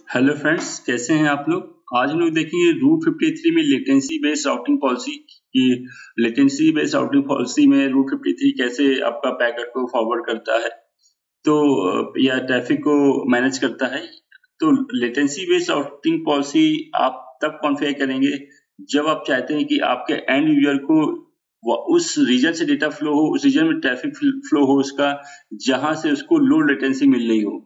Hello friends, कैसे हैं आप लोग। आज हम लोग देखेंगे रूट 53 में लेटेंसी बेस्ड राउटिंग पॉलिसी की। लेटेंसी बेस्ड राउटिंग पॉलिसी में रूट 53 कैसे आपका पैकेट को फॉरवर्ड करता है तो या ट्रैफिक को मैनेज करता है। तो लेटेंसी बेस्ड राउटिंग पॉलिसी आप तब कॉन्फ़िगर करेंगे जब आप चाहते हैं कि आपके एंड यूजर को उस रीजन से डेटा फ्लो हो, उस रीजन में ट्रैफिक फ्लो हो उसका, जहां से उसको लो लेटेंसी मिल रही हो।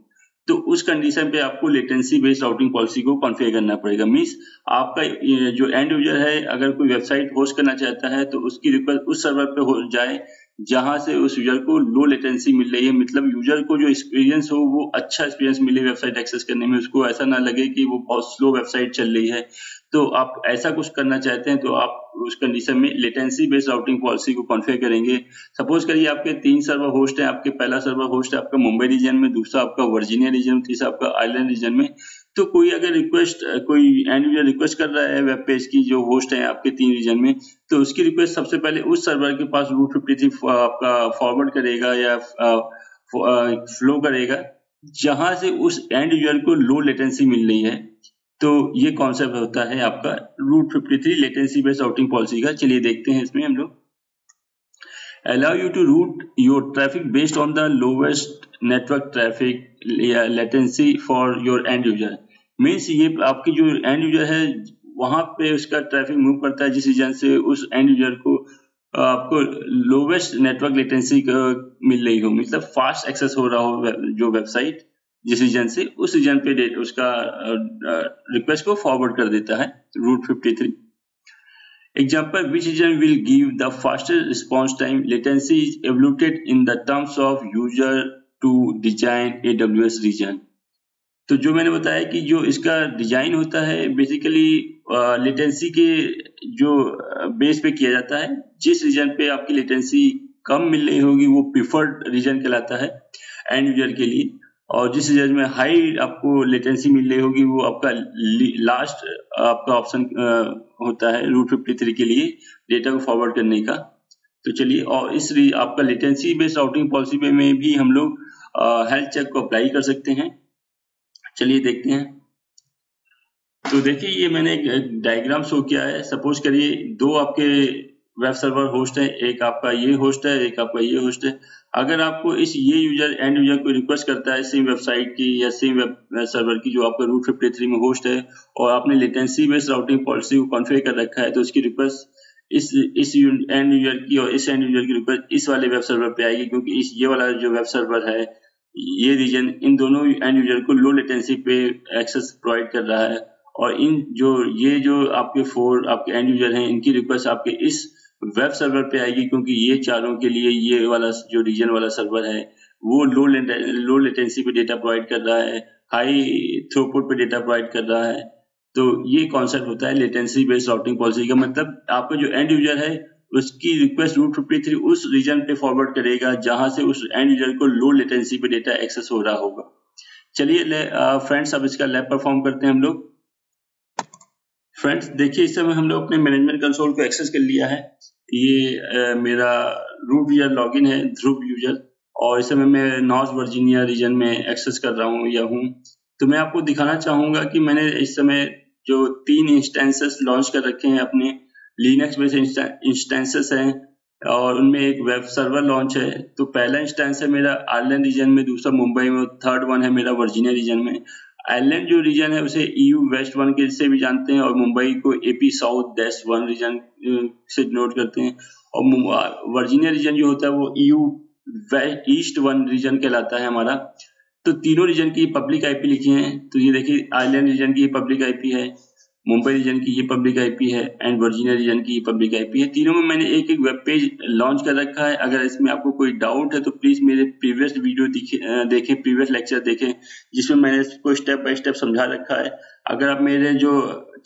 तो उस कंडीशन पे आपको लेटेंसी बेस्ड राउटिंग पॉलिसी को कॉन्फ़िगर करना पड़ेगा। मींस आपका जो एंड यूजर है, अगर कोई वेबसाइट होस्ट करना चाहता है तो उसकी रिक्वेस्ट उस सर्वर पे हो जाए जहां से उस यूजर को लो लेटेंसी मिल रही है। मतलब यूजर को जो एक्सपीरियंस हो वो अच्छा एक्सपीरियंस मिले वेबसाइट एक्सेस करने में, उसको ऐसा ना लगे कि वो बहुत स्लो वेबसाइट चल रही है। तो आप ऐसा कुछ करना चाहते हैं तो आप उस कंडीशन में लेटेंसी बेस्ड राउटिंग पॉलिसी को कॉन्फ़िगर करेंगे। सपोज करिए आपके 3 सर्वर होस्ट हैं। आपके पहला सर्वर होस्ट है आपका मुंबई रीजन में, दूसरा आपका वर्जीनिया रीजन में, तीसरा आपका आइलैंड रीजन में। तो कोई अगर कोई एंड यूजर रिक्वेस्ट कर रहा है वेब पेज की, जो होस्ट है आपके 3 रीजन में, तो उसकी रिक्वेस्ट सबसे पहले उस सर्वर के पास रूट 53 आपका फॉरवर्ड करेगा या फ्लो करेगा जहां से उस एंड यूजर को लो लेटेंसी मिल रही है। तो ये कॉन्सेप्ट होता है आपका route 53 latency based routing policy का। चलिए देखते हैं इसमें हम लोग। Allow you to route your traffic based on the lowest network traffic latency for your end user। Means ये आपकी जो एंड यूजर है वहां पे उसका ट्रैफिक मूव करता है जिस रीजन से उस एंड यूजर को आपको लोवेस्ट नेटवर्क लेटेंसी मिल रही हो, मतलब फास्ट एक्सेस हो रहा हो जो वेबसाइट जिस रीजन से, उस रीजन पे उसका रिक्वेस्ट को फॉरवर्ड कर देता है root 53। Example, which region will give the fastest response time? Latency is evaluated in the terms of user to design AWS region। तो जो मैंने बताया कि जो इसका डिजाइन होता है बेसिकली लेटेंसी के जो बेस पे किया जाता है। जिस रीजन पे आपकी लेटेंसी कम मिल रही होगी वो प्रिफर्ड रीजन कहलाता है एंड यूजर के लिए, और जिस रीजन में हाई आपको लेटेंसी मिल रही होगी वो आपका लास्ट आपका ऑप्शन होता है रूट 53 के लिए डेटा को फॉरवर्ड करने का। तो चलिए, और इस आपका लेटेंसी बेस्ड राउटिंग पॉलिसी पे में भी हम लोग हेल्थ चेक को अप्लाई कर सकते हैं। चलिए देखते हैं। तो देखिए ये मैंने एक डायग्राम शो किया है। सपोज करिए 2 आपके वेब सर्वर होस्ट है, एक आपका ये होस्ट है, एक आपका ये होस्ट है। अगर आपको ये यूजर एंड यूजर को रिक्वेस्ट करता है सेम वेबसाइट की या सेम वेब सर्वर की जो आपका रूट 53 में होस्ट है, और आपने लेटेंसी बेस्ड राउटिंग पॉलिसी को कॉन्फ़िगर कर रखा है, तो उसकी रिक्वेस्ट इस एंड यूजर की और इस एंड यूजर की रिक्वेस्ट इस वाले वेब सर्वर पे आएगी, क्योंकि ये वाला जो वेब सर्वर है ये रीजन इन दोनों एंड यूजर को लो लेटेंसी पे एक्सेस प्रोवाइड कर रहा है। और ये जो आपके एंड यूजर हैं इनकी रिक्वेस्ट आपके इस वेब सर्वर पे आएगी, क्योंकि ये चारों के लिए ये वाला जो रीजन वाला सर्वर है वो लो लेटेंसी पे डेटा प्रोवाइड कर रहा है, हाई थ्रूपुट पे डेटा प्रोवाइड कर रहा है। तो ये कॉन्सेप्ट होता है लेटेंसी बेस्ड राउटिंग पॉलिसी का। मतलब आपका जो एंड यूजर है उसकी रिक्वेस्ट रूट 53 उस रीजन पे फॉरवर्ड करेगा जहां से उस एंड यूजर को लो लेटेंसी पे डेटा एक्सेस हो रहा होगा। चलिए फ्रेंड्स, अब इसका लैब परफॉर्म करते हैं हम लोग। फ्रेंड्स देखिए, इस समय हम लोग अपने मैनेजमेंट कंसोल को एक्सेस कर लिया है। ये मेरा रूट यूजर लॉगिन है, ध्रुव यूजर, और इस समय मैं नॉर्थ वर्जीनिया रीजन में एक्सेस कर रहा हूँ या हूँ। तो मैं आपको दिखाना चाहूंगा कि मैंने इस समय जो 3 इंस्टेंसेस लॉन्च कर रखे हैं अपने लिनक्स बेस्ड इंस्टेंसेस हैं, और उनमें एक वेब सर्वर लॉन्च है। तो पहला इंस्टेंस है मेरा आइलैंड रीजन में, दूसरा मुंबई में, थर्ड वन है मेरा वर्जीनिया रीजन में। आइलैंड जो रीजन है उसे EU वेस्ट 1 के से भी जानते हैं, और मुंबई को AP साउथ वेस्ट 1 रीजन से डिनोट करते हैं। और वर्जीनिया रीजन जो होता है वो EU ईस्ट 1 रीजन कहलाता है हमारा। तो तीनों रीजन की पब्लिक IP लिखी है। तो ये देखिए, आइलैंड रीजन की पब्लिक IP है, मुंबई रीजन की ये पब्लिक IP है, एंड वर्जीनिया रीजन की पब्लिक IP है। तीनों में मैंने एक वेब पेज लॉन्च कर रखा है। अगर इसमें आपको कोई डाउट है तो प्लीज मेरे प्रीवियस वीडियो देखें, प्रीवियस लेक्चर देखें, जिसमें मैंने इसको स्टेप बाय स्टेप समझा रखा है। अगर आप मेरे जो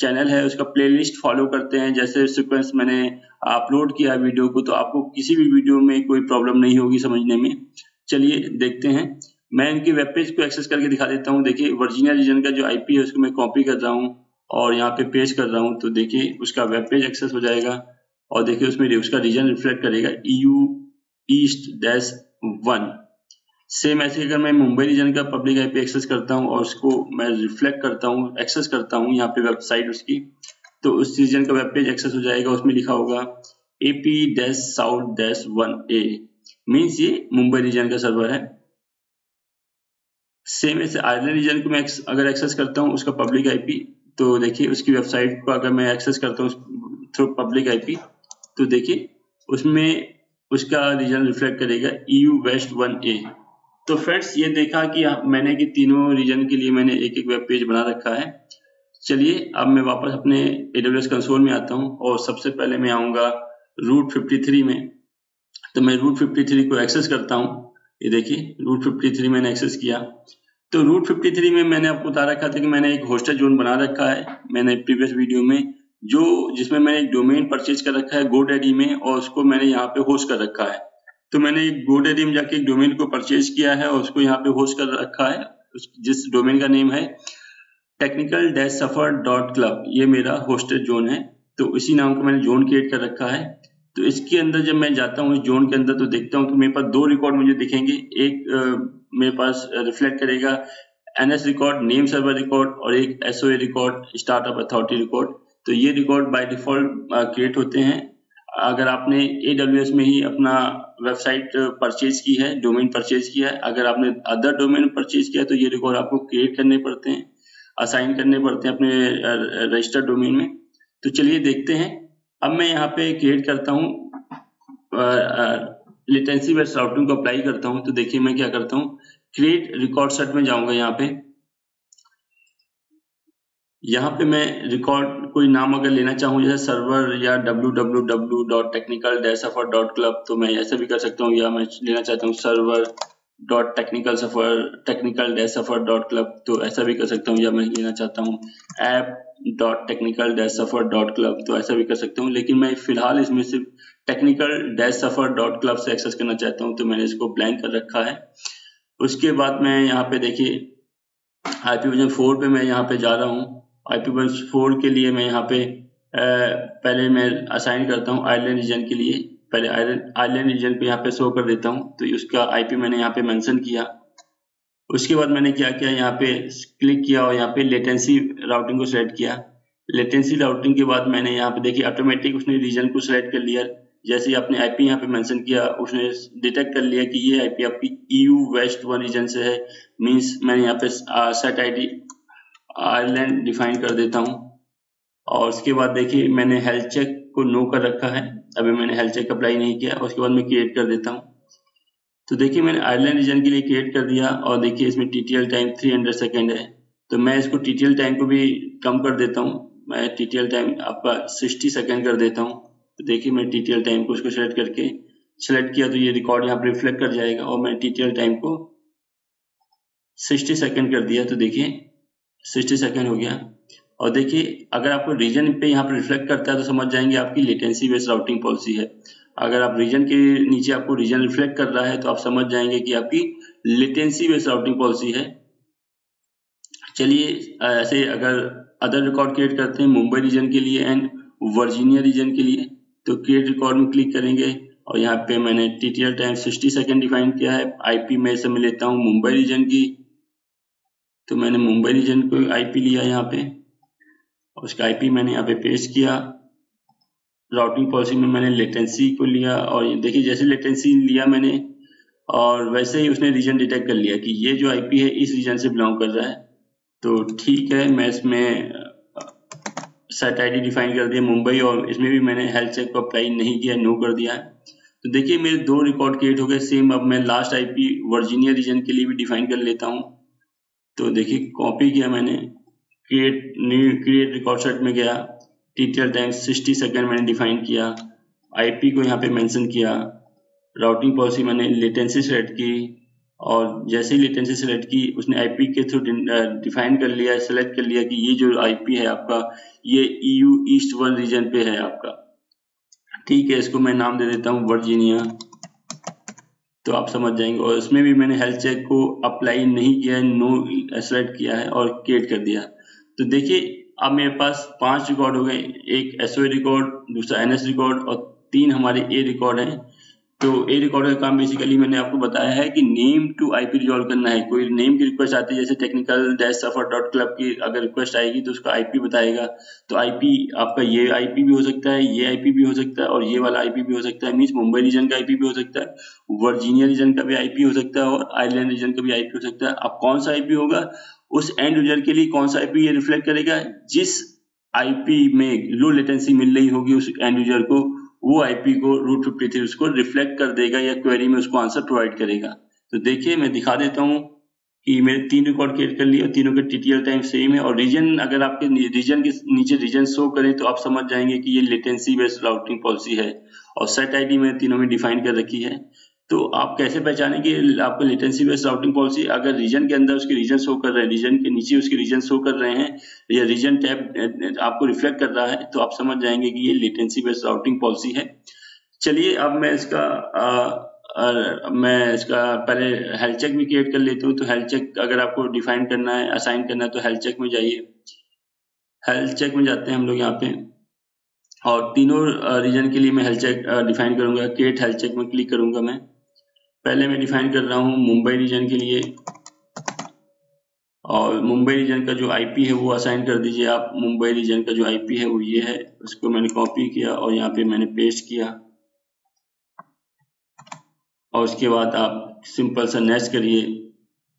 चैनल है उसका प्लेलिस्ट फॉलो करते हैं, जैसे सीक्वेंस मैंने अपलोड किया वीडियो को, तो आपको किसी भी वीडियो में कोई प्रॉब्लम नहीं होगी समझने में। चलिए देखते हैं। मैं इनकी वेब पेज को एक्सेस करके दिखा देता हूँ। देखिए, वर्जीनिया रीजन का जो IP है उसको मैं कॉपी कर रहा हूँ और यहाँ पे पेस्ट कर रहा हूँ। तो देखिए उसका वेब पेज एक्सेस हो जाएगा, और देखिए उसमें उसका रीजन रिफ्लेक्ट करेगा EU ईस्ट -1। सेम ऐसे अगर मैं मुंबई रीजन का पब्लिक आईपी एक्सेस करता हूँ और उसको मैं रिफ्लेक्ट करता हूँ, एक्सेस करता हूँ यहाँ पे वेबसाइट उसकी, तो उस रीजन का वेब पेज एक्सेस हो जाएगा। उसमें लिखा होगा AP-South-1A, मीन्स ये मुंबई रीजन का सर्वर है। सेम ऐसे आयरलैंड रीजन को मैं अगर एक्सेस करता हूँ उसका पब्लिक आईपी, तो देखिए उसकी वेबसाइट को अगर मैं एक्सेस करता हूँ थ्रू पब्लिक आईपी, तो देखिए उसमें उसका रीजन रिफ्लेक्ट करेगा EU-West-1A। तो फ्रेंड्स ये देखा कि मैंने कि तीनों रीजन के लिए मैंने एक एक वेब पेज बना रखा है। चलिए अब मैं वापस अपने AWS कंसोल में आता हूँ और सबसे पहले मैं आऊँगा रूट 53 में। तो मैं रूट 53 को एक्सेस करता हूँ। ये देखिए रूट 53 मैंने एक्सेस किया। तो रूट 53 में मैंने आपको बता रखा था कि मैंने एक होस्टेड जोन बना रखा है मैंने प्रीवियस वीडियो में, जिसमें मैंने एक डोमेन परचेज कर रखा है GoDaddy में और उसको मैंने यहाँ पे होस्ट कर रखा है। तो मैंने GoDaddy में जाके एक डोमेन को परचेज किया है और उसको यहाँ पे होस्ट कर रखा है, जिस डोमेन का नेम है technical-suffer.club। ये मेरा होस्टेड जोन है, तो इसी नाम का मैंने जोन क्रिएट कर रखा है। तो इसके अंदर जब मैं जाता हूँ इस जोन के अंदर, तो देखता हूँ कि मेरे पास दो रिकॉर्ड मुझे दिखेंगे। एक मेरे पास रिफ्लेक्ट करेगा NS record, name server record, और एक SOA record, startup authority record. तो ये रिकॉर्ड बाय डिफॉल्ट क्रिएट होते हैं अगर आपने AWS में ही अपना वेबसाइट परचेज की है, डोमेन परचेज किया है। अगर आपने अदर डोमेन परचेज किया है तो ये रिकॉर्ड आपको क्रिएट करने पड़ते हैं, असाइन करने पड़ते हैं अपने रजिस्टर्ड डोमेन में। तो चलिए देखते हैं। अब मैं यहाँ पे क्रिएट करता हूँ, लेटेंसी बेस्ड राउटिंग को अप्लाई करता हूँ। तो देखिए मैं क्या करता हूँ, क्रिएट रिकॉर्ड सेट में जाऊंगा। यहाँ पे मैं रिकॉर्ड कोई नाम अगर लेना चाहूँ जैसे सर्वर या www.technical-suffer.club, तो मैं ऐसा भी कर सकता हूँ, या मैं लेना चाहता हूँ server.technical-suffer.club, तो ऐसा भी कर सकता हूँ, या मैं लेना चाहता हूँ app.technical-suffer.club, तो ऐसा भी कर सकता हूँ। लेकिन मैं फिलहाल इसमें सिर्फ technical-suffer.club से एक्सेस करना चाहता हूँ, तो मैंने इसको ब्लैंक कर रखा है। उसके बाद मैं यहाँ पे देखिए IPv4 पे मैं यहाँ पे जा रहा हूँ। IPv4 के लिए मैं यहाँ पे पहले मैं असाइन करता हूँ आयरलैंड रीजन के लिए। पहले आयरलैंड रीजन पे यहाँ पे शो कर देता हूँ, तो उसका IP मैंने यहाँ पे मेंशन किया। उसके बाद मैंने क्या किया, यहाँ पे क्लिक किया और यहाँ पे लेटेंसी राउटिंग को सिलेक्ट किया। लेटेंसी राउटिंग के बाद मैंने यहाँ पे देखिए ऑटोमेटिक उसने रीजन को सिलेक्ट कर लिया। जैसे ही आपने IP यहाँ पे मेंशन किया, उसने डिटेक्ट कर लिया कि ये IP आपकी EU-West-1 रीजन से है। मींस मैंने यहाँ पे सेट ID आयरलैंड डिफाइन कर देता हूँ। और उसके बाद देखिए मैंने हेल्थ चेक को नो कर रखा है, अभी मैंने हेल्थ चेक अप्लाई नहीं किया। उसके बाद मैं क्रिएट कर देता हूँ। तो देखिए मैंने आयरलैंड रीजन के लिए क्रिएट कर दिया और देखिए इसमें TTL टाइम 300 सेकेंड है। तो मैं इसको TTL टाइम को भी कम कर देता हूँ। मैं TTL टाइम आपका 60 सेकेंड कर देता हूँ। तो देखिए मैं TTL टाइम को उसको सेलेक्ट किया, तो ये रिकॉर्ड यहाँ पर रिफ्लेक्ट कर जाएगा। और मैं TTL टाइम को 60 सेकेंड कर दिया, तो देखिए 60 सेकेंड हो गया। और देखिए अगर आपको रीजन पे यहाँ पर रिफ्लेक्ट करता है तो समझ जाएंगे आपकी लेटेंसी बेस्ड राउटिंग पॉलिसी है। अगर आप रीजन के नीचे आपको रीजन रिफ्लेक्ट कर रहा है तो आप समझ जाएंगे कि आपकी लेटेंसी बेस्ड राउटिंग पॉलिसी है। चलिए ऐसे अगर अदर रिकॉर्ड क्रिएट करते हैं मुंबई रीजन के लिए एंड वर्जीनिया रीजन के लिए, तो क्रिएट रिकॉर्ड में क्लिक करेंगे और यहाँ पे मैंने TTL टाइम 60 सेकेंड डिफाइन किया है। IP में से मैं लेता हूँ मुंबई रीजन की, तो मैंने मुंबई रीजन को IP लिया यहाँ पे, और उसका IP मैंने यहाँ पे पेस्ट किया। राउटिंग पॉलिसी में मैंने लेटेंसी को लिया और देखिए जैसे लेटेंसी लिया मैंने, और वैसे ही उसने रीजन डिटेक्ट कर लिया कि ये जो IP है इस रीजन से बिलोंग कर रहा है। तो ठीक है, मैं इसमें सेट ID डिफाइन कर दिया मुंबई, और इसमें भी मैंने हेल्थ चेक को अप्लाई नहीं किया, नो कर दिया है। तो देखिए मेरे दो रिकॉर्ड क्रिएट हो गए सेम। अब मैं लास्ट IP वर्जीनिया रीजन के लिए भी डिफाइन कर लेता हूँ। तो देखिए कॉपी किया मैंने, क्रिएट रिकॉर्ड सेट में गया, TTL टाइम 60 सेकेंड मैंने डिफाइन किया, IP को यहाँ पे मेंशन किया, राउटिंग पॉलिसी मैंने लेटेंसी सेलेक्ट की, और जैसे ही लेटेंसी सेलेक्ट की उसने IP के थ्रू डिफाइन कर लिया, सेलेक्ट कर लिया कि ये जो IP है आपका ये EU-East-1 रीजन पे है आपका। ठीक है, इसको मैं नाम दे देता हूँ वर्जीनिया, तो आप समझ जाएंगे। और इसमें भी मैंने हेल्थ चेक को अप्लाई नहीं किया है, नो सेलेक्ट किया है और क्रिएट कर दिया। तो देखिए अब मेरे पास 5 रिकॉर्ड हो गए, एक SOA रिकॉर्ड, दूसरा NS रिकॉर्ड और 3 हमारे A रिकॉर्ड हैं। तो ए रिकॉर्ड का काम बेसिकली मैंने आपको बताया है कि नेम टू आईपी रिजॉल्व करना है। कोई नेम की रिक्वेस्ट आती है, जैसे technical-suffer.club की अगर रिक्वेस्ट आएगी तो उसका आईपी बताएगा। तो आईपी आपका ये आईपी भी हो सकता है, ये आईपी भी हो सकता है और ये वाला आईपी भी हो सकता है। मींस मुंबई रीजन का आईपी भी हो सकता है, वर्जीनिया रीजन का भी आईपी हो सकता है और आइलैंड रीजन का भी आईपी हो सकता है। अब कौन सा आईपी होगा, उस एंड यूजर के लिए कौन सा आईपी ये रिफ्लेक्ट करेगा, जिस आईपी में लो लेटेंसी मिल रही होगी उस एंड यूजर को, वो आईपी को रूट 53 उसको रिफ्लेक्ट कर देगा या क्वेरी में उसको आंसर प्रोवाइड करेगा। तो देखिए मैं दिखा देता हूँ कि मेरे 3 रिकॉर्ड क्रिएट कर लिए और तीनों के टीटीएल टाइम सेम है। और रीजन, अगर आपके रीजन के नीचे रीजन शो करें तो आप समझ जाएंगे कि ये लेटेंसी बेस्ड राउटिंग पॉलिसी है। और सेट आईडी मैंने तीनों में डिफाइन कर रखी है। तो आप कैसे पहचानेंगे आपको लेटेंसी बेस्ड राउटिंग पॉलिसी, अगर रीजन के अंदर उसके रीजन शो कर रहे हैं, रीजन के नीचे उसके रीजन शो कर रहे हैं या रीजन टैब आपको रिफ्लेक्ट कर रहा है, तो आप समझ जाएंगे कि ये लेटेंसी बेस्ड राउटिंग पॉलिसी है। चलिए अब मैं इसका पहले हेल्थ चेक भी क्रिएट कर लेता हूँ। तो हेल्थ चेक अगर आपको डिफाइन करना है, असाइन करना है, तो हेल्थ चेक में जाइए। हेल्थ चेक में जाते हैं हम लोग यहाँ पे और तीनों रीजन के लिए मैं हेल्थ चेक डिफाइन करूंगा। क्रिएट हेल्थ चेक में क्लिक करूंगा। मैं पहले मैं डिफाइन कर रहा हूँ मुंबई रीजन के लिए, और मुंबई रीजन का जो आईपी है वो असाइन कर दीजिए आप। मुंबई रीजन का जो आईपी है वो ये है, उसको मैंने कॉपी किया और यहाँ पे मैंने पेस्ट किया। और उसके बाद आप सिंपल सा नेक्स्ट करिए।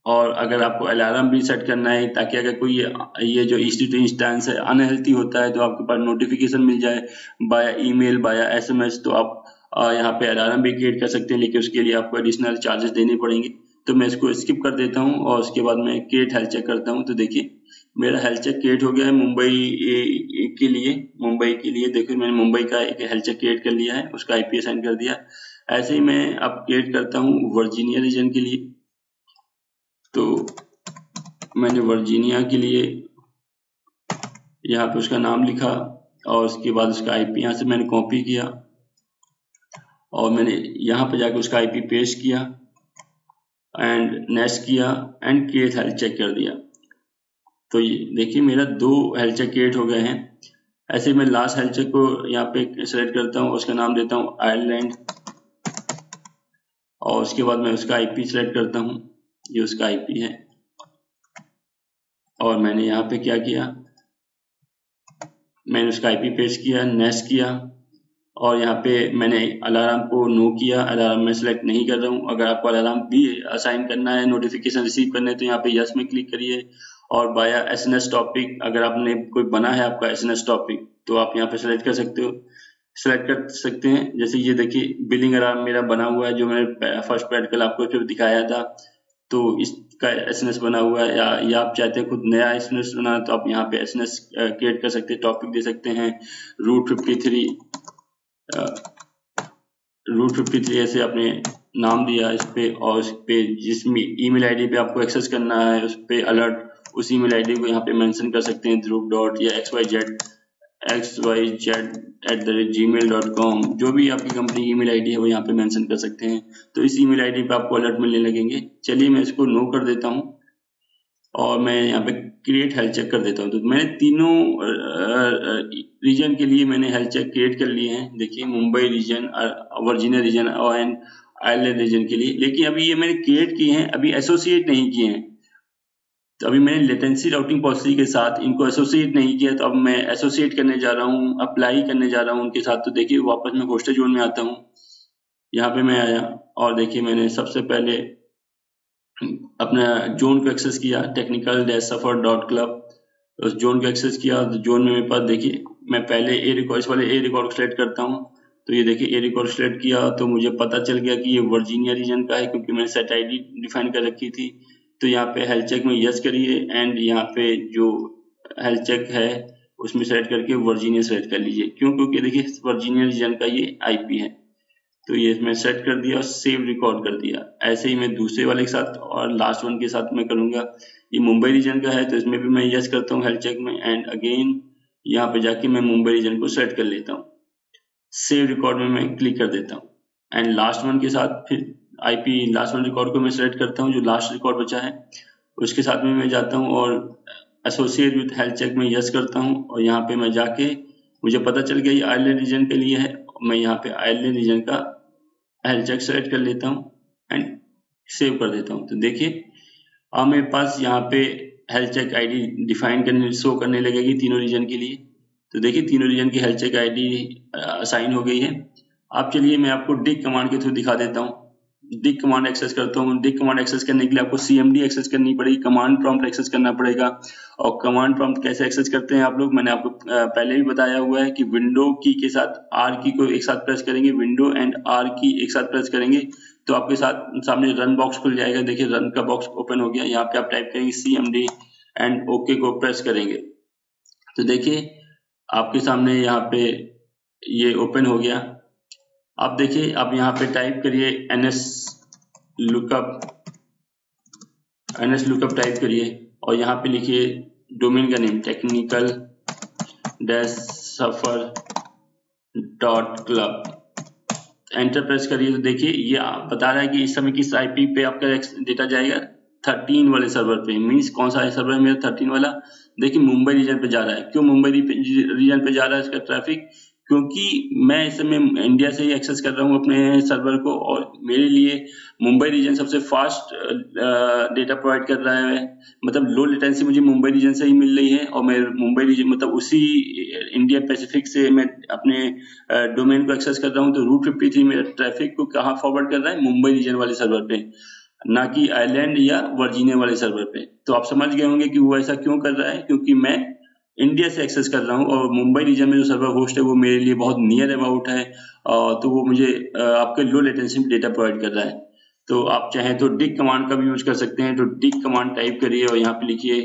और अगर आपको अलार्म भी सेट करना है ताकि अगर कोई ये जो EC2 इंस्टेंस है अनहेल्थी होता है तो आपके पास नोटिफिकेशन मिल जाए बाया ईमेल, बाया SMS, तो आप यहाँ पे अलार्म भी क्रिएट कर सकते हैं, लेकिन उसके लिए आपको एडिशनल चार्जेस देने पड़ेंगे। तो मैं इसको स्किप कर देता हूँ और उसके बाद मैं क्रिएट हेल्थ चेक करता हूँ। तो देखिए मेरा हेल्थ चेक क्रिएट हो गया है मुंबई के लिए। देखिए मैंने मुंबई का एक हेल्थ चेक क्रिएट कर लिया है, उसका IP असाइन कर दिया। ऐसे ही मैं अब क्रिएट करता हूँ वर्जीनिया रीजन के लिए। तो मैंने वर्जीनिया के लिए यहाँ पे उसका नाम लिखा और उसके बाद उसका IP यहाँ से मैंने कॉपी किया और मैंने यहाँ पे जाकर उसका IP पेस्ट किया एंड नेक्स्ट किया एंड क्रिएट हेल्थ चेक कर दिया। तो ये देखिए मेरा 2 हेल्थ चेक क्रिएट हो गए हैं। ऐसे मैं लास्ट हेल्थ चेक को यहाँ पे सेलेक्ट करता हूँ, उसका नाम देता हूँ आयरलैंड और उसके बाद मैं उसका IP सेलेक्ट करता हूँ, ये उसका IP है। और मैंने यहाँ पे क्या किया, मैंने उसका IP पेस्ट किया, नेक्स्ट किया और यहाँ पे मैंने अलार्म को नो किया। अलार्म मैं सेलेक्ट नहीं कर रहा हूँ। अगर आपको अलार्म भी असाइन करना है, नोटिफिकेशन रिसीव करने है, तो यहाँ पे यस में क्लिक करिए। और बाया SNS टॉपिक, अगर आपने कोई बना है आपका SNS टॉपिक तो आप यहाँ पे सेलेक्ट कर सकते हैं। जैसे ये देखिए बिलिंग अलार्म मेरा बना हुआ है, जो मैंने फर्स्ट प्रैक्टिकल आपको फिर दिखाया था, तो इसका SNS बना हुआ है। या आप चाहते हैं खुद नया SNS बनाना, तो आप यहाँ पे SNS क्रिएट कर सकते हैं, टॉपिक दे सकते हैं रूट 53 ऐसे आपने नाम दिया इस पे, और इस पे जिस email ID पे आपको एक्सेस करना है उस पे अलर्ट उस email ID को यहाँ पे मेंशन कर सकते हैं, ध्रुव डॉट या xyz@gmail.com, जो भी आपकी कंपनी की email ID है वो यहाँ पे मेंशन कर सकते हैं। तो इस email ID पे आपको अलर्ट मिलने लगेंगे। चलिए मैं इसको नो कर देता हूँ और मैं यहाँ पे क्रिएट हेल्थ चेक कर देता हूँ। तो मैंने तीनों रीजन के लिए मैंने हेल्थ चेक क्रिएट कर लिए हैं। देखिए मुंबई रीजन, वर्जीनिया रीजन और आयरलैंड रीजन के लिए। लेकिन अभी ये मैंने क्रिएट किए हैं, अभी एसोसिएट नहीं किए हैं। तो अभी मैंने लेटेंसी राउटिंग पॉलिसी के साथ इनको एसोसिएट नहीं किया, तो अब मैं एसोसिएट करने जा रहा हूँ, अप्लाई करने जा रहा हूँ उनके साथ। तो देखिए वापस मैं होस्टेज जोन में आता हूँ। यहाँ पे मैं आया और देखिए मैंने सबसे पहले अपना जोन को एक्सेस किया, technical-suffer.club। उस जोन को एक्सेस किया तो जोन में मेरे पास देखिए मैं पहले ए रिकॉर्ड को सिलेक्ट करता हूँ। तो ये देखिए ए रिकॉर्ड सिलेक्ट किया तो मुझे पता चल गया कि ये वर्जीनिया रीजन का है, क्योंकि मैंने सेट ID डिफाइन कर रखी थी। तो यहाँ पे हेल्थ चेक में यस करिए एंड यहाँ पे जो हेल्थ चेक है उसमें सेलेक्ट करके वर्जीनिया सेलेक्ट कर लीजिए। क्यों? क्योंकि देखिए वर्जीनिया रीजन का ये IP है। तो ये मैं सेट कर दिया और सेव रिकॉर्ड कर दिया। ऐसे ही मैं दूसरे वाले के साथ और लास्ट वन के साथ मैं करूंगा। ये मुंबई रीजन का है तो इसमें भी मैं यस करता हूँ हेल्थ चेक में एंड अगेन यहाँ पे जाके मैं मुंबई रीजन को सेलेक्ट कर लेता हूँ। सेव रिकॉर्ड में मैं क्लिक कर देता हूँ एंड लास्ट वन के साथ फिर IP लास्ट वन रिकॉर्ड को मैं सेलेक्ट करता हूँ, जो लास्ट रिकॉर्ड बचा है उसके साथ में मैं जाता हूँ और एसोसिएट विद हेल्थ चेक में यस करता हूँ। और यहाँ पे मैं जाके मुझे पता चल गया ये आयरलैंड रीजन के लिए है, मैं यहाँ पे आयरलैंड रीजन का हेल्थ चेक सेलेक्ट कर लेता हूँ एंड सेव कर देता हूँ। तो देखिए अब मेरे पास यहाँ पे हेल्थ चेक आईडी डिफाइन करने शो करने लगेगी तीनों रीजन के लिए। तो देखिए तीनों रीजन की हेल्थ चेक आईडी असाइन हो गई है। अब चलिए मैं आपको डिग कमांड के थ्रू दिखा देता हूँ। डिग कमांड एक्सेस करता हूँ। डिग कमांड एक्सेस करने के लिए आपको CMD एक्सेस करनी पड़ेगी, कमांड प्रॉम्प्ट एक्सेस करना पड़ेगा। और कमांड प्रॉम्प्ट कैसे एक्सेस करते हैं आप लोग, मैंने आपको पहले भी बताया हुआ है कि विंडो की के साथ R की को एक साथ प्रेस करेंगे, विंडो एंड R की एक साथ प्रेस करेंगे तो आपके साथ सामने रन बॉक्स खुल जाएगा। देखिए रन का बॉक्स ओपन हो गया। यहाँ पे आप टाइप करेंगे CMD एंड ओके को प्रेस करेंगे तो देखिए आपके सामने यहाँ पे ये ओपन हो गया। अब देखिए आप यहाँ पे टाइप करिए NS लुकअप टाइप करिए और यहाँ पे लिखिए डोमेन का नेम technical-suffer.club, एंटर प्रेस करिए। तो देखिए ये बता रहा है कि इस समय किस IP पे आपका डेटा जाएगा, 13 वाले सर्वर पे। मींस कौन सा सर्वर है मेरा, 13 वाला। देखिए मुंबई रीजन पे जा रहा है। क्यों मुंबई रीजन पे जा रहा है इसका ट्रैफिक, क्योंकि मैं इस समय इंडिया से ही एक्सेस कर रहा हूँ अपने सर्वर को और मेरे लिए मुंबई रीजन सबसे फास्ट डेटा प्रोवाइड कर रहा है। मतलब लो लेटेंसी मुझे मुंबई रीजन से ही मिल रही है और मैं मुंबई रीजन मतलब उसी इंडिया पैसिफिक से मैं अपने डोमेन को एक्सेस कर रहा हूँ। तो रूट 53 मेरा ट्रैफिक को कहाँ फॉरवर्ड कर रहा है, मुंबई रीजन वाले सर्वर पे, ना कि आइलैंड या वर्जीनिया वाले सर्वर पे। तो आप समझ गए होंगे कि वो ऐसा क्यों कर रहा है, क्योंकि मैं इंडिया से एक्सेस कर रहा हूँ और मुंबई रीजन में जो सर्वर होस्ट है वो मेरे लिए बहुत नियर अबाउट है। तो वो मुझे आपके लो लेटेंसी में डेटा प्रोवाइड कर रहा है। तो आप चाहें तो डिग कमांड का भी यूज कर सकते हैं। तो डिग कमांड टाइप करिए और यहाँ पे लिखिए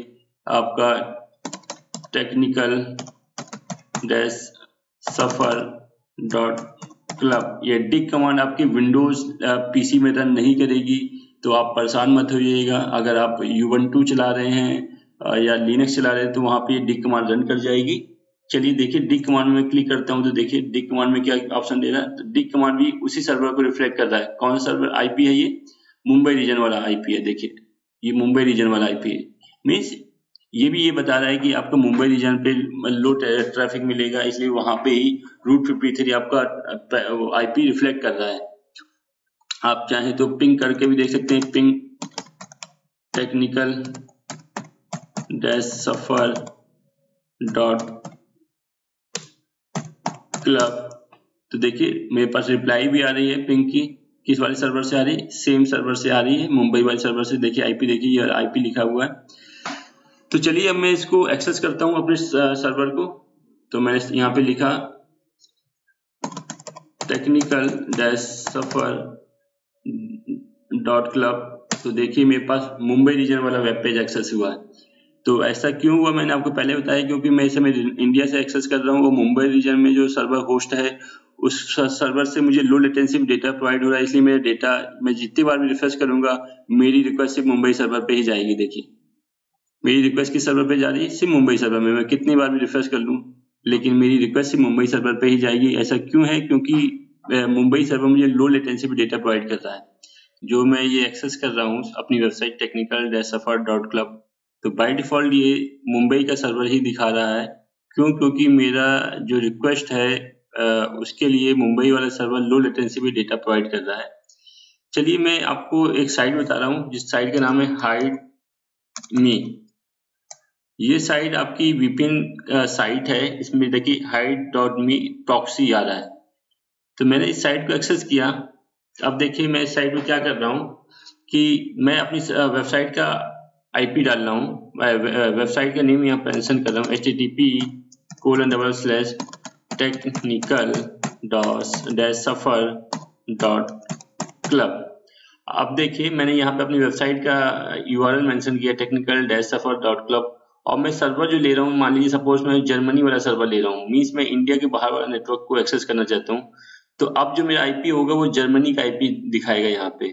आपका technical-suffer.club। ये डिग कमांड आपकी विंडोज PC में रन नहीं करेगी, तो आप परेशान मत होइएगा। अगर आप Ubuntu चला रहे हैं या लिनक्स चला रहे हैं तो वहां पे डिग कमांड रन कर जाएगी। चलिए देखिए डिग कमांड में क्लिक करता हूं तो देखिए डिग कमांड में क्या ऑप्शन दे रहा है। तो डिग कमांड भी उसी सर्वर को रिफ्लेक्ट कर रहा है। कौन सा सर्वर IP है, ये मुंबई रीजन वाला IP है। देखिए ये मुंबई रीजन वाला IP है। मीन्स ये भी ये बता रहा है कि आपका मुंबई रीजन पे लो ट्रैफिक मिलेगा, इसलिए वहां पे ही रूट 53 आपका IP रिफ्लेक्ट कर रहा है। आप चाहें तो पिंग करके भी देख सकते हैं, पिंग technical-suffer.club। तो देखिए मेरे पास रिप्लाई भी आ रही है पिंग की। किस वाले सर्वर से आ रही है, सेम सर्वर से आ रही है, मुंबई वाले सर्वर से। देखिए IP देखिए ये IP लिखा हुआ है। तो चलिए अब मैं इसको एक्सेस करता हूं अपने सर्वर को। तो मैंने यहाँ पे लिखा technical-suffer.club। तो देखिए मेरे पास मुंबई रीजन वाला वेब पेज एक्सेस हुआ है। तो ऐसा क्यों हुआ मैंने आपको पहले बताया, क्योंकि मैं इस समय इंडिया से एक्सेस कर रहा हूँ। वो मुंबई रीजन में जो सर्वर होस्ट है उस सर्वर से मुझे लो लेटेंसी डेटा प्रोवाइड हो रहा है, इसलिए मेरा डेटा मैं जितनी बार भी रिफ्रेश करूंगा मेरी रिक्वेस्ट सिर्फ मुंबई सर्वर पे ही जाएगी। देखिए मेरी रिक्वेस्ट किस सर्वर पे जा रही है, सिर्फ मुंबई सर्वर में। मैं कितनी बार भी रिफ्रेश कर लूं लेकिन मेरी रिक्वेस्ट सिर्फ मुंबई सर्वर पे ही जाएगी। ऐसा क्यों है, क्योंकि मुंबई सर्वर मुझे लो लेटेंसी पे डेटा प्रोवाइड करता है। जो मैं ये एक्सेस कर रहा हूँ अपनी वेबसाइट technical-suffer.club, तो बाय डिफॉल्ट ये मुंबई का सर्वर ही दिखा रहा है। क्यों, क्योंकि मेरा जो रिक्वेस्ट है उसके लिए मुंबई वाला सर्वर लो लेटेंसी पे डेटा प्रोवाइड कर रहा है। चलिए मैं आपको एक साइट बता रहा हूँ जिस साइट का नाम है हाइड मी। ये साइट आपकी VPN साइट है। इसमें देखिए hide.me प्रॉक्सी आ रहा है। तो मैंने इस साइट को एक्सेस किया। अब देखिए मैं इस साइट में क्या कर रहा हूँ कि मैं अपनी वेबसाइट का IP डाल रहा हूँ। वेबसाइट का नेम यहाँ पर मेंशन कर रहा हूँ http://technical-suffer.club। अब देखिए मैंने यहाँ पे अपनी वेबसाइट का URL मेंशन किया technical-suffer.club और मैं सर्वर जो ले रहा हूँ, मान लीजिए सपोज मैं जर्मनी वाला सर्वर ले रहा हूँ। मीन्स मैं इंडिया के बाहर वाला नेटवर्क को एक्सेस करना चाहता हूँ। तो अब जो मेरा IP होगा वो जर्मनी का IP दिखाएगा यहाँ पे।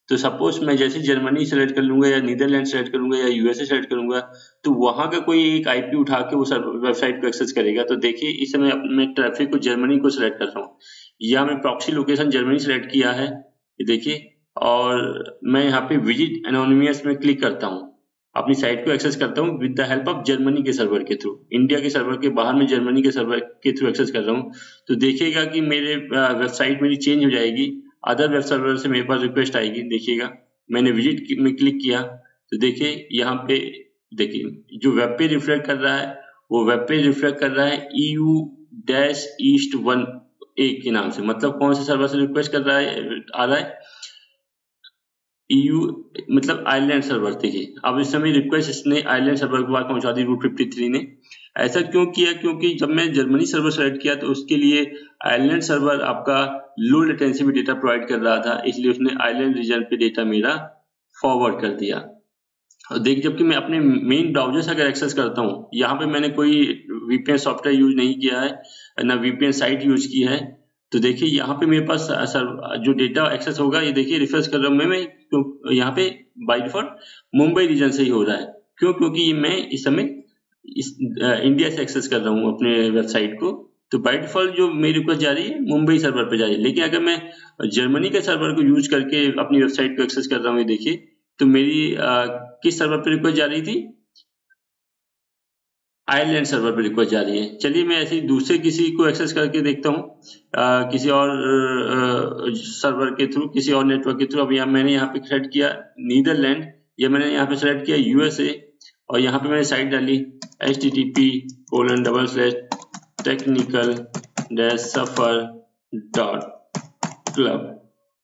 तो सपोज मैं जैसे जर्मनी सेलेक्ट कर लूंगा या नीदरलैंड सेलेक्ट करूंगा या USA सेलेक्ट करूंगा तो वहां का कोई एक IP उठा के वो वेबसाइट को एक्सेस करेगा। तो देखिए इस समय मैं ट्रैफिक को जर्मनी को सिलेक्ट कर रहा हूँ या मैं प्रॉक्सी लोकेशन जर्मनी सेलेक्ट किया है, देखिए। और मैं यहाँ पे विजिट एनोनिमस में क्लिक करता हूँ, अपनी साइट को एक्सेस करता हूँ with the help of Germany के सर्वर के थ्रू। इंडिया के सर्वर के बाहर में जर्मनी के सर्वर के थ्रू एक्सेस कर रहा हूँ। तो देखिएगा कि मेरे वेबसाइट मेरी चेंज हो जाएगी अदर वेब सर्वर से मेरे पास रिक्वेस्ट आएगी। देखिएगा मैंने विजिट में क्लिक किया तो देखिए यहाँ पे देखिए जो वेब पेज रिफ्लेक्ट कर रहा है वो वेब पेज रिफ्लेक्ट कर रहा है EU-East1A के नाम से। मतलब कौन से सर्वर से रिक्वेस्ट कर रहा है, आ रहा है EU मतलब आयरलैंड सर्वर। देखिए अब इस समय रिक्वेस्ट इसने आयरलैंड सर्वर के पास पहुंचा दी रूट 53 ने। ऐसा क्यों किया? क्योंकि जब मैं जर्मनी सर्वर सेलेक्ट किया तो उसके लिए आयरलैंड सर्वर आपका लो लेटेंसी में डेटा प्रोवाइड कर रहा था, इसलिए उसने आयरलैंड रीजन पे डेटा मेरा फॉरवर्ड कर दिया। और देख जबकि मैं अपने मेन ब्राउजर से अगर एक्सेस करता हूँ, यहाँ पे मैंने कोई VPN सॉफ्टवेयर यूज नहीं किया है, ना VPN साइट यूज की है, तो देखिए यहाँ पे मेरे पास जो डेटा एक्सेस होगा, ये देखिए रिफ्रेश कर रहा हूँ मैं तो यहाँ पे बाय डिफॉल्ट मुंबई रीजन से ही हो रहा है। क्यों? क्योंकि मैं इस समय इंडिया से एक्सेस कर रहा हूँ अपने वेबसाइट को, तो बाय डिफॉल्ट जो मेरी रिक्वेस्ट जा रही है मुंबई सर्वर पे जा रही है। लेकिन अगर मैं जर्मनी के सर्वर को यूज करके अपनी वेबसाइट को एक्सेस कर रहा हूँ, ये देखिए तो मेरी किस सर्वर पे रिक्वेस्ट जा रही थी? आयरलैंड सर्वर पे रिक्वेस्ट जा रही है। चलिए मैं ऐसे ही दूसरे किसी को एक्सेस करके देखता हूँ, किसी और सर्वर के थ्रू, किसी और नेटवर्क के थ्रू। अब मैंने यहाँ पे सेलेक्ट किया नीदरलैंड, या मैंने यहाँ पे सेलेक्ट किया USA, और यहाँ पे मैंने साइट डाली http://technical-suffer.club,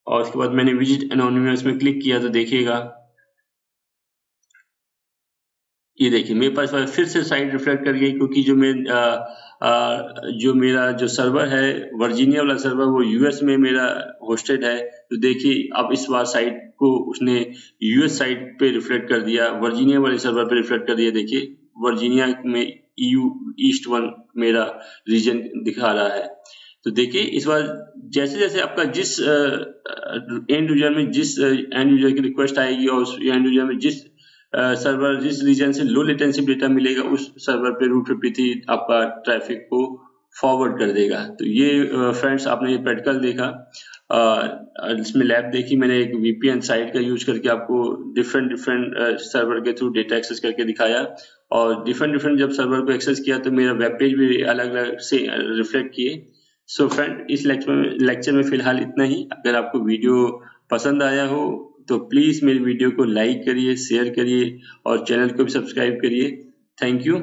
और उसके बाद मैंने विजिट एनोनिमस में क्लिक किया तो देखिएगा ये देखिए मेरे पास फिर से साइट रिफ्लेक्ट कर गई, क्योंकि जो मेरा जो सर्वर है वर्जीनिया वाला सर्वर वो US में मेरा होस्टेड है। तो देखिए अब इस बार साइट को उसने US साइट पे रिफ्लेक्ट कर दिया, वर्जीनिया वाले सर्वर पे रिफ्लेक्ट कर दिया। देखिए वर्जीनिया में EU-East1 मेरा रीजन दिखा रहा है। तो देखिए इस बार जैसे जैसे आपका जिस एंड यूजर की रिक्वेस्ट आएगी और उस एंड यूजर में जिस सर्वर जिस रीजन से लो लेटेंसी डेटा मिलेगा, उस सर्वर पे रूट 53 आपका ट्रैफिक को फॉरवर्ड कर देगा। तो ये फ्रेंड्स आपने ये प्रैक्टिकल देखा, इसमें लैब देखी मैंने एक VPN साइट का यूज करके आपको डिफरेंट सर्वर के थ्रू डेटा एक्सेस करके दिखाया, और डिफरेंट जब सर्वर को एक्सेस किया तो मेरा वेब पेज भी अलग अलग से रिफ्लेक्ट किए। सो फ्रेंड इस लेक्चर में फिलहाल इतना ही। अगर आपको वीडियो पसंद आया हो तो प्लीज मेरी वीडियो को लाइक करिए, शेयर करिए और चैनल को भी सब्सक्राइब करिए। Thank you.